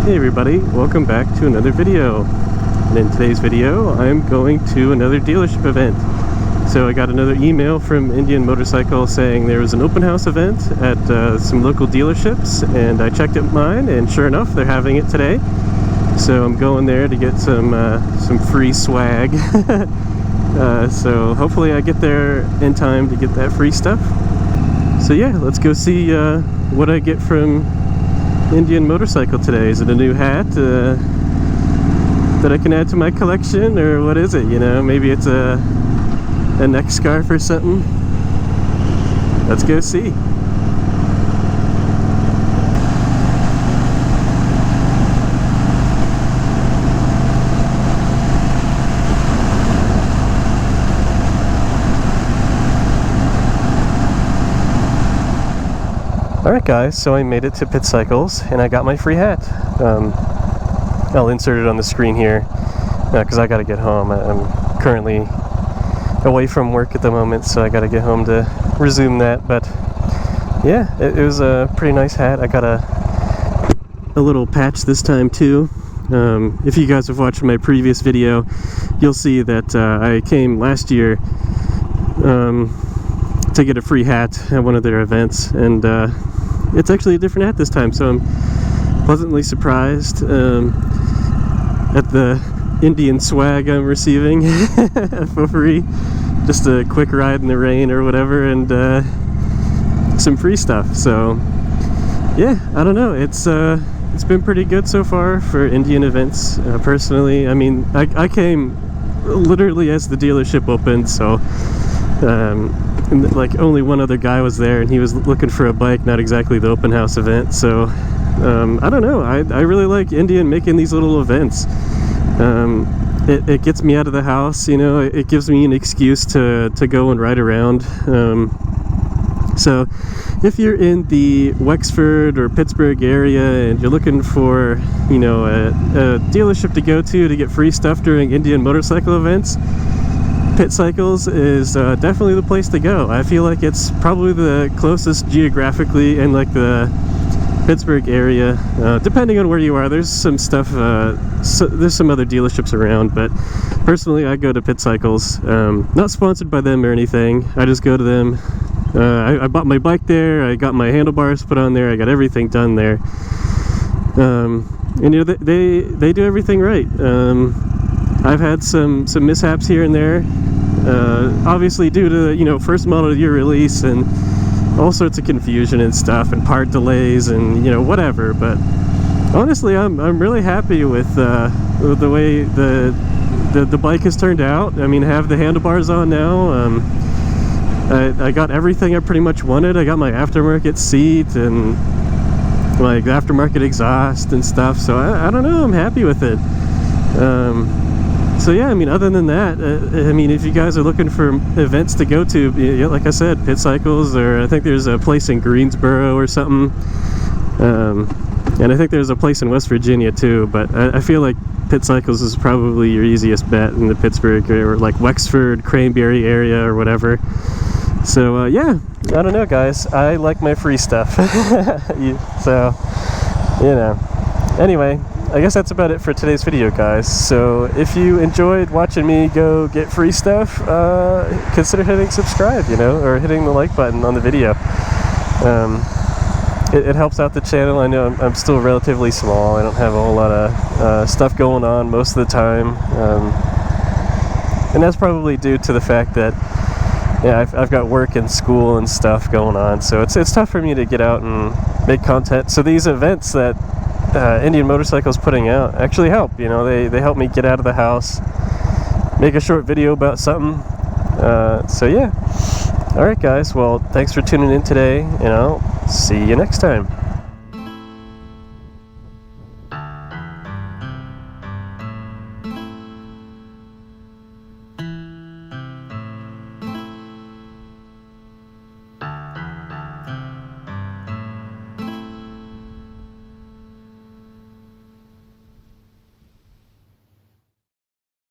Hey everybody, welcome back to another video. And in today's video, I'm going to another dealership event. So I got another email from Indian Motorcycle saying there was an open house event at some local dealerships, and I checked at mine, and sure enough, they're having it today. So I'm going there to get some free swag. So hopefully I get there in time to get that free stuff. So yeah, let's go see what I get from Indian Motorcycle today. Is it a new hat that I can add to my collection, or what is it? You know, maybe it's a neck scarf or something. Let's go see. Alright guys, so I made it to Pittcycles and I got my free hat. I'll insert it on the screen here because I gotta get home. I'm currently away from work at the moment, so I gotta get home to resume that. But yeah, it was a pretty nice hat. I got a little patch this time too. If you guys have watched my previous video, you'll see that I came last year to get a free hat at one of their events, and it's actually a different hat this time, so I'm pleasantly surprised at the Indian swag I'm receiving for free. Just a quick ride in the rain or whatever, and some free stuff. So yeah, I don't know, it's been pretty good so far for Indian events. Personally, I mean, I came literally as the dealership opened, so and like only one other guy was there, and he was looking for a bike, not exactly the open house event. So I don't know, I really like Indian making these little events. It gets me out of the house, you know, it gives me an excuse to go and ride around. So if you're in the Wexford or Pittsburgh area and you're looking for, you know, a dealership to go to get free stuff during Indian motorcycle events, Pittcycles is definitely the place to go. I feel like it's probably the closest geographically in like the Pittsburgh area, depending on where you are. There's some stuff, there's some other dealerships around, but personally I go to Pittcycles. Not sponsored by them or anything, I just go to them. I bought my bike there, I got my handlebars put on there, I got everything done there. And you know, they do everything right. I've had some mishaps here and there, obviously due to, you know, first model year release and all sorts of confusion and stuff and part delays and, you know, whatever. But honestly, I'm really happy with the way the bike has turned out. I mean, I have the handlebars on now. I got everything I pretty much wanted. I got my aftermarket seat and like the aftermarket exhaust and stuff. So I don't know, I'm happy with it. So yeah, I mean, other than that, I mean, if you guys are looking for events to go to, like I said, Pittcycles, or I think there's a place in Greensboro or something, and I think there's a place in West Virginia too, but I feel like Pittcycles is probably your easiest bet in the Pittsburgh or like Wexford, Cranberry area or whatever. So yeah, I don't know guys, I like my free stuff. So, you know, anyway, I guess that's about it for today's video, guys. So if you enjoyed watching me go get free stuff, consider hitting subscribe, you know, or hitting the like button on the video. It helps out the channel. I know I'm still relatively small. I don't have a whole lot of stuff going on most of the time, and that's probably due to the fact that, yeah, I've got work and school and stuff going on, so it's tough for me to get out and make content. So these events that Indian Motorcycle's putting out actually help, you know, they help me get out of the house, make a short video about something. So yeah, alright guys, well, thanks for tuning in today, and I'll see you next time.